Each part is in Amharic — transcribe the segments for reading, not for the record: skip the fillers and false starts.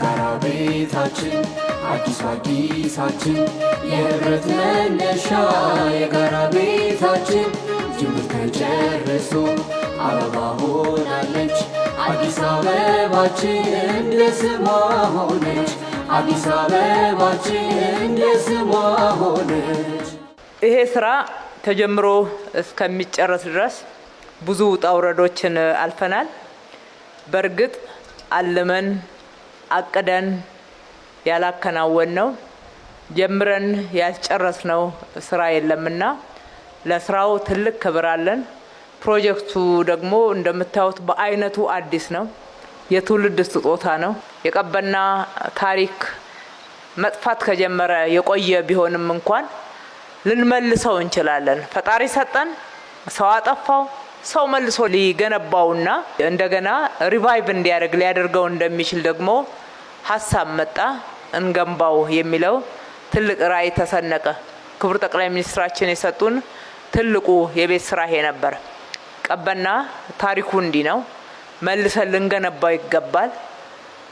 የጋራ ቤታችን አዲስ አዲሳችን የህብረት መነሻ የጋራ ቤታችን ጅምር ተጨርሶ አበባ ሆናለች አዲስ አበባችን እንደ ስሟ ሆነች አዲስ አበባችን እንደ ስሟ ሆነች። ይሄ ስራ ተጀምሮ እስከሚጨረስ ድረስ ብዙ ውጣ ውረዶችን አልፈናል። በእርግጥ አልመን አቅደን ያላከናወንነው ጀምረን ያልጨረስነው ስራ የለምና ለስራው ትልቅ ክብር አለን። ፕሮጀክቱ ደግሞ እንደምታዩት በአይነቱ አዲስ ነው። የትውልድ ስጦታ ነው። የቀበና ታሪክ መጥፋት ከጀመረ የቆየ ቢሆንም እንኳን ልንመልሰው እንችላለን። ፈጣሪ ሰጠን፣ ሰው አጠፋው፣ ሰው መልሶ ሊገነባውና እንደገና ሪቫይቭ እንዲያደርግ ሊያደርገው እንደሚችል ደግሞ ሀሳብ መጣ። እንገንባው የሚለው ትልቅ ራዕይ ተሰነቀ። ክቡር ጠቅላይ ሚኒስትራችን የሰጡን ትልቁ የቤት ስራ ይሄ ነበር። ቀበና ታሪኩ እንዲህ ነው። መልሰን ልንገነባው ይገባል፣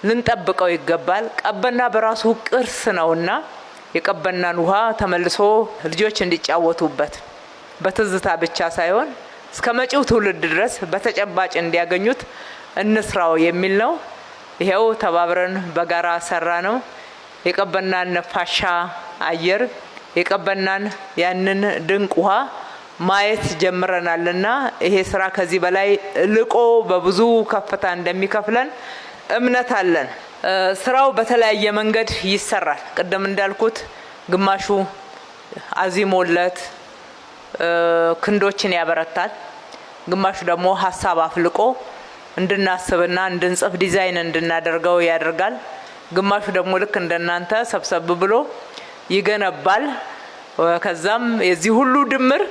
ልንጠብቀው ይገባል። ቀበና በራሱ ቅርስ ነውና የቀበናን ውሃ ተመልሶ ልጆች እንዲጫወቱበት በትዝታ ብቻ ሳይሆን እስከ መጪው ትውልድ ድረስ በተጨባጭ እንዲያገኙት እንስራው የሚል ነው። ይሄው ተባብረን በጋራ ሰራ ነው። የቀበናን ነፋሻ አየር የቀበናን ያንን ድንቅ ውሃ ማየት ጀምረናልና ይሄ ስራ ከዚህ በላይ ልቆ በብዙ ከፍታ እንደሚከፍለን እምነት አለን። ስራው በተለያየ መንገድ ይሰራል። ቀደም እንዳልኩት ግማሹ አዚሞለት ክንዶችን ያበረታል፣ ግማሹ ደግሞ ሀሳብ አፍልቆ እንድናስብና እንድንጽፍ ዲዛይን እንድናደርገው ያደርጋል። ግማሹ ደግሞ ልክ እንደናንተ ሰብሰብ ብሎ ይገነባል። ከዛም የዚህ ሁሉ ድምር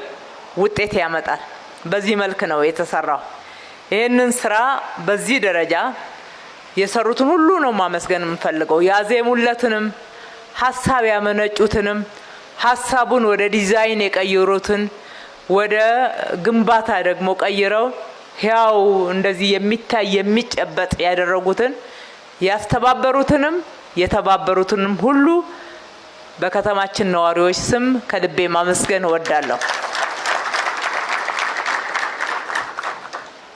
ውጤት ያመጣል። በዚህ መልክ ነው የተሰራው። ይህንን ስራ በዚህ ደረጃ የሰሩትን ሁሉ ነው ማመስገን የምፈልገው። ያዜሙለትንም ሀሳብ ያመነጩትንም ሀሳቡን ወደ ዲዛይን የቀየሩትን ወደ ግንባታ ደግሞ ቀይረው ያው እንደዚህ የሚታይ የሚጨበጥ ያደረጉትን ያስተባበሩትንም የተባበሩትንም ሁሉ በከተማችን ነዋሪዎች ስም ከልቤ ማመስገን እወዳለሁ።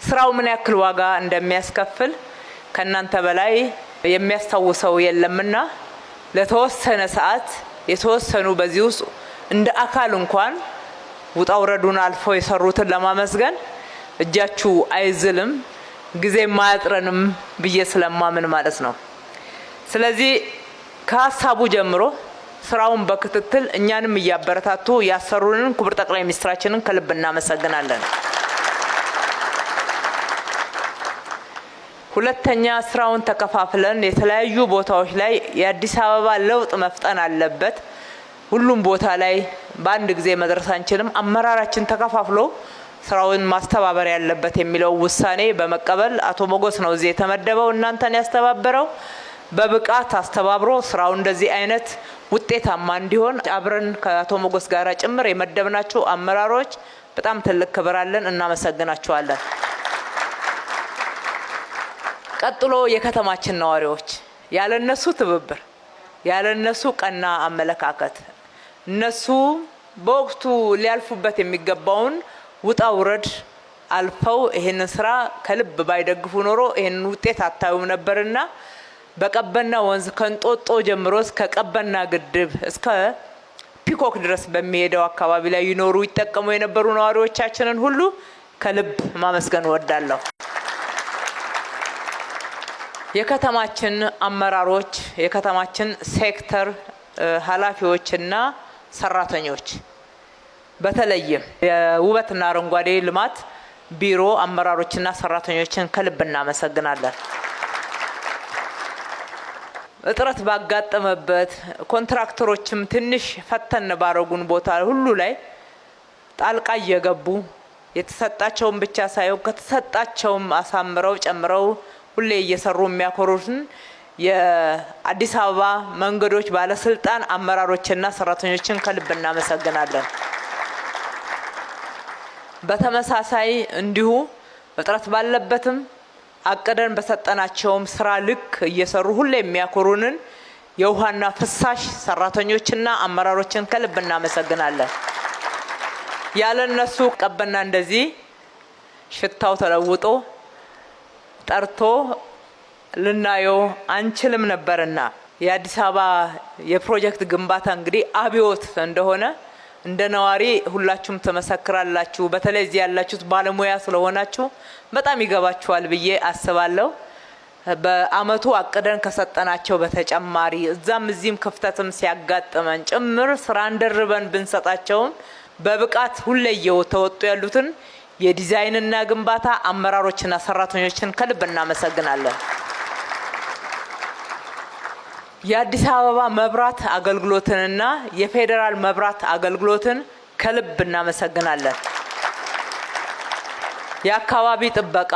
ስራው ምን ያክል ዋጋ እንደሚያስከፍል ከናንተ በላይ የሚያስታውሰው የለምና ለተወሰነ ሰዓት የተወሰኑ በዚህ ውስጥ እንደ አካል እንኳን ውጣ ውረዱን አልፎ የሰሩትን ለማመስገን እጃችሁ አይዝልም፣ ጊዜ ማያጥረንም ብዬ ስለማምን ማለት ነው። ስለዚህ ከሀሳቡ ጀምሮ ስራውን በክትትል እኛንም እያበረታቱ ያሰሩንን ክቡር ጠቅላይ ሚኒስትራችንን ከልብ እናመሰግናለን። ሁለተኛ ስራውን ተከፋፍለን የተለያዩ ቦታዎች ላይ የአዲስ አበባ ለውጥ መፍጠን አለበት። ሁሉም ቦታ ላይ በአንድ ጊዜ መድረስ አንችልም። አመራራችን ተከፋፍሎ ስራውን ማስተባበር ያለበት የሚለው ውሳኔ በመቀበል አቶ ሞገስ ነው እዚህ የተመደበው እናንተን ያስተባበረው። በብቃት አስተባብሮ ስራው እንደዚህ አይነት ውጤታማ እንዲሆን አብረን ከአቶ ሞገስ ጋር ጭምር የመደብናቸው አመራሮች በጣም ትልቅ ክብር አለን፣ እናመሰግናቸዋለን። ቀጥሎ የከተማችን ነዋሪዎች ያለነሱ ትብብር ያለነሱ ቀና አመለካከት እነሱ በወቅቱ ሊያልፉበት የሚገባውን ውጣ ውረድ አልፈው ይሄንን ስራ ከልብ ባይደግፉ ኖሮ ይሄንን ውጤት አታዩም ነበርና በቀበና ወንዝ ከንጦጦ ጀምሮ እስከ ቀበና ግድብ እስከ ፒኮክ ድረስ በሚሄደው አካባቢ ላይ ይኖሩ ይጠቀሙ የነበሩ ነዋሪዎቻችንን ሁሉ ከልብ ማመስገን እወዳለሁ። የከተማችን አመራሮች የከተማችን ሴክተር ኃላፊዎችና ሰራተኞች በተለይም የውበትና አረንጓዴ ልማት ቢሮ አመራሮችና ሰራተኞችን ከልብ እናመሰግናለን። እጥረት ባጋጠመበት ኮንትራክተሮችም ትንሽ ፈተን ባረጉን ቦታ ሁሉ ላይ ጣልቃ እየገቡ የተሰጣቸውን ብቻ ሳይሆን ከተሰጣቸውም አሳምረው ጨምረው ሁሌ እየሰሩ የሚያኮሩትን የአዲስ አበባ መንገዶች ባለስልጣን አመራሮችና ሰራተኞችን ከልብ እናመሰግናለን። በተመሳሳይ እንዲሁ እጥረት ባለበትም አቀደን በሰጠናቸውም ስራ ልክ እየሰሩ ሁሌ የሚያኮሩንን የውሃና ፍሳሽ ሰራተኞችና አመራሮችን ከልብ እናመሰግናለን። ያለነሱ ቀበና እንደዚህ ሽታው ተለውጦ ጠርቶ ልናየው አንችልም ነበርና የአዲስ አበባ የፕሮጀክት ግንባታ እንግዲህ አብዮት እንደሆነ እንደ ነዋሪ ሁላችሁም ተመሰክራላችሁ። በተለይ እዚህ ያላችሁት ባለሙያ ስለሆናችሁ በጣም ይገባችኋል ብዬ አስባለሁ። በአመቱ አቅደን ከሰጠናቸው በተጨማሪ እዛም እዚህም ክፍተትም ሲያጋጥመን ጭምር ስራ እንደርበን ብንሰጣቸውም በብቃት ሁሌ እየተወጡ ያሉትን የዲዛይንና ግንባታ አመራሮችና ሰራተኞችን ከልብ እናመሰግናለን። የአዲስ አበባ መብራት አገልግሎትንና የፌዴራል መብራት አገልግሎትን ከልብ እናመሰግናለን። የአካባቢ ጥበቃ፣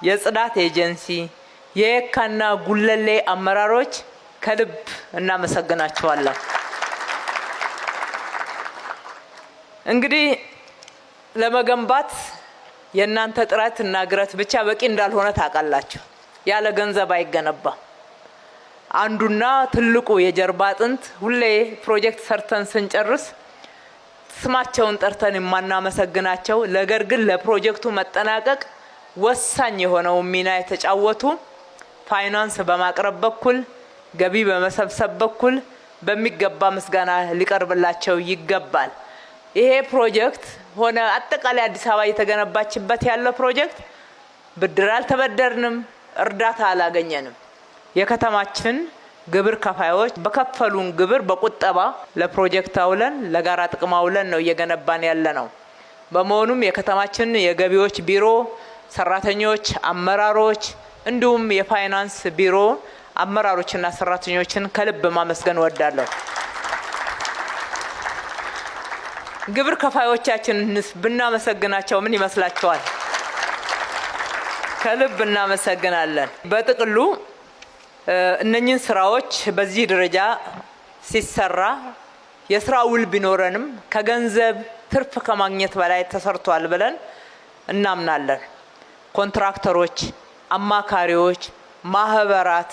የጽዳት ኤጀንሲ፣ የየካና ጉለሌ አመራሮች ከልብ እናመሰግናቸዋለን። እንግዲህ ለመገንባት የእናንተ ጥረት እና ግረት ብቻ በቂ እንዳልሆነ ታውቃላችሁ። ያለ ገንዘብ አይገነባም። አንዱና ትልቁ የጀርባ አጥንት ሁሌ ፕሮጀክት ሰርተን ስንጨርስ ስማቸውን ጠርተን የማናመሰግናቸው ነገር ግን ለፕሮጀክቱ መጠናቀቅ ወሳኝ የሆነው ሚና የተጫወቱ ፋይናንስ በማቅረብ በኩል ገቢ በመሰብሰብ በኩል በሚገባ ምስጋና ሊቀርብላቸው ይገባል። ይሄ ፕሮጀክት ሆነ አጠቃላይ አዲስ አበባ እየተገነባችበት ያለው ፕሮጀክት ብድር አልተበደርንም፣ እርዳታ አላገኘንም። የከተማችን ግብር ከፋዮች በከፈሉን ግብር በቁጠባ ለፕሮጀክት አውለን ለጋራ ጥቅም አውለን ነው እየገነባን ያለ ነው። በመሆኑም የከተማችን የገቢዎች ቢሮ ሰራተኞች፣ አመራሮች እንዲሁም የፋይናንስ ቢሮ አመራሮችና ሰራተኞችን ከልብ ማመስገን እወዳለሁ። ግብር ከፋዮቻችንንስ ብናመሰግናቸው ምን ይመስላችኋል? ከልብ እናመሰግናለን። በጥቅሉ እነኚህን ስራዎች በዚህ ደረጃ ሲሰራ የስራ ውል ቢኖረንም ከገንዘብ ትርፍ ከማግኘት በላይ ተሰርቷል ብለን እናምናለን። ኮንትራክተሮች፣ አማካሪዎች፣ ማህበራት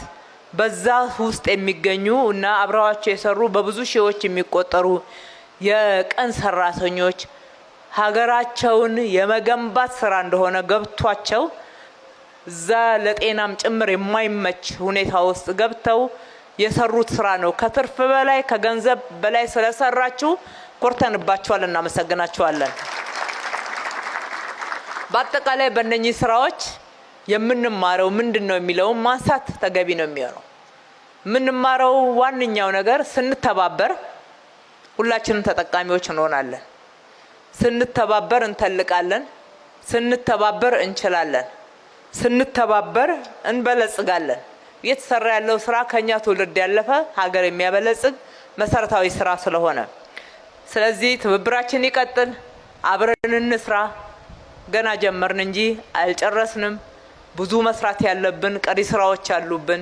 በዛ ውስጥ የሚገኙ እና አብረዋቸው የሰሩ በብዙ ሺዎች የሚቆጠሩ የቀን ሰራተኞች ሀገራቸውን የመገንባት ስራ እንደሆነ ገብቷቸው እዛ ለጤናም ጭምር የማይመች ሁኔታ ውስጥ ገብተው የሰሩት ስራ ነው። ከትርፍ በላይ ከገንዘብ በላይ ስለሰራችሁ ኮርተንባችኋል፣ እናመሰግናችኋለን። በአጠቃላይ በእነኚህ ስራዎች የምንማረው ምንድነው የሚለውን ማንሳት ተገቢ ነው የሚሆነው። የምንማረው ዋነኛው ነገር ስንተባበር ሁላችንም ተጠቃሚዎች እንሆናለን። ስንተባበር እንተልቃለን። ስንተባበር እንችላለን። ስንተባበር እንበለጽጋለን። እየተሰራ ያለው ስራ ከኛ ትውልድ ያለፈ ሀገር የሚያበለጽግ መሰረታዊ ስራ ስለሆነ ስለዚህ ትብብራችን ይቀጥል፣ አብረን እንስራ። ገና ጀመርን እንጂ አልጨረስንም። ብዙ መስራት ያለብን ቀሪ ስራዎች አሉብን።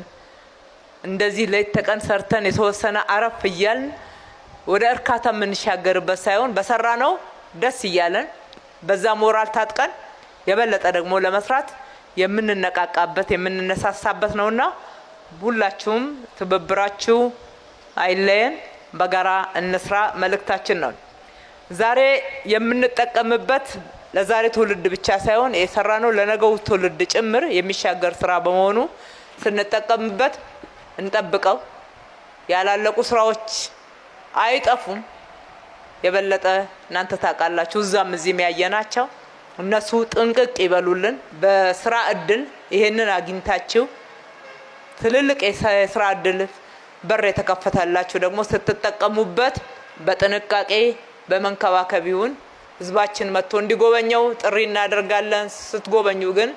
እንደዚህ ሌት ተቀን ሰርተን የተወሰነ አረፍ እያልን ወደ እርካታ የምንሻገርበት ሳይሆን በሰራ ነው ደስ እያለን በዛ ሞራል ታጥቀን የበለጠ ደግሞ ለመስራት የምንነቃቃበት የምንነሳሳበት ነውና ሁላችሁም ትብብራችሁ አይለየን፣ በጋራ እንስራ መልእክታችን ነው። ዛሬ የምንጠቀምበት ለዛሬ ትውልድ ብቻ ሳይሆን የሰራነው ለነገው ትውልድ ጭምር የሚሻገር ስራ በመሆኑ ስንጠቀምበት እንጠብቀው። ያላለቁ ስራዎች አይጠፉም። የበለጠ እናንተ ታውቃላችሁ፣ እዛም እዚህም ያየናቸው እነሱ ጥንቅቅ ይበሉልን። በስራ እድል ይሄንን አግኝታችሁ ትልልቅ የስራ እድል በር የተከፈተላችሁ ደግሞ ስትጠቀሙበት በጥንቃቄ በመንከባከብ ይሁን። ህዝባችን መጥቶ እንዲጎበኘው ጥሪ እናደርጋለን። ስትጎበኙ ግን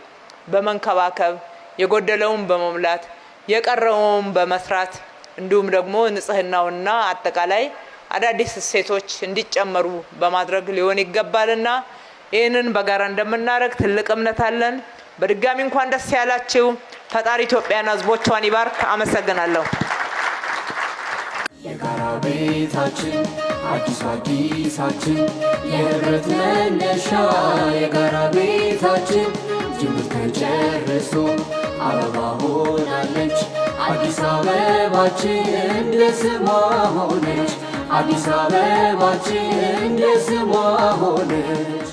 በመንከባከብ የጎደለውን በመሙላት የቀረውን በመስራት እንዲሁም ደግሞ ንጽህናውና አጠቃላይ አዳዲስ እሴቶች እንዲጨመሩ በማድረግ ሊሆን ይገባልና ይህንን በጋራ እንደምናደርግ ትልቅ እምነት አለን። በድጋሚ እንኳን ደስ ያላችሁ። ፈጣሪ ኢትዮጵያና ህዝቦቿን ይባርክ። አመሰግናለሁ። የጋራ ቤታችን አዲስ አዲሳችን የህብረት መነሻ የጋራ ቤታችን ጅምር ተጨርሶ አበባ ሆናለች አዲስ አበባችን እንደ ስሟ ሆነች አዲስ አበባችን እንደ ስሟ ሆነች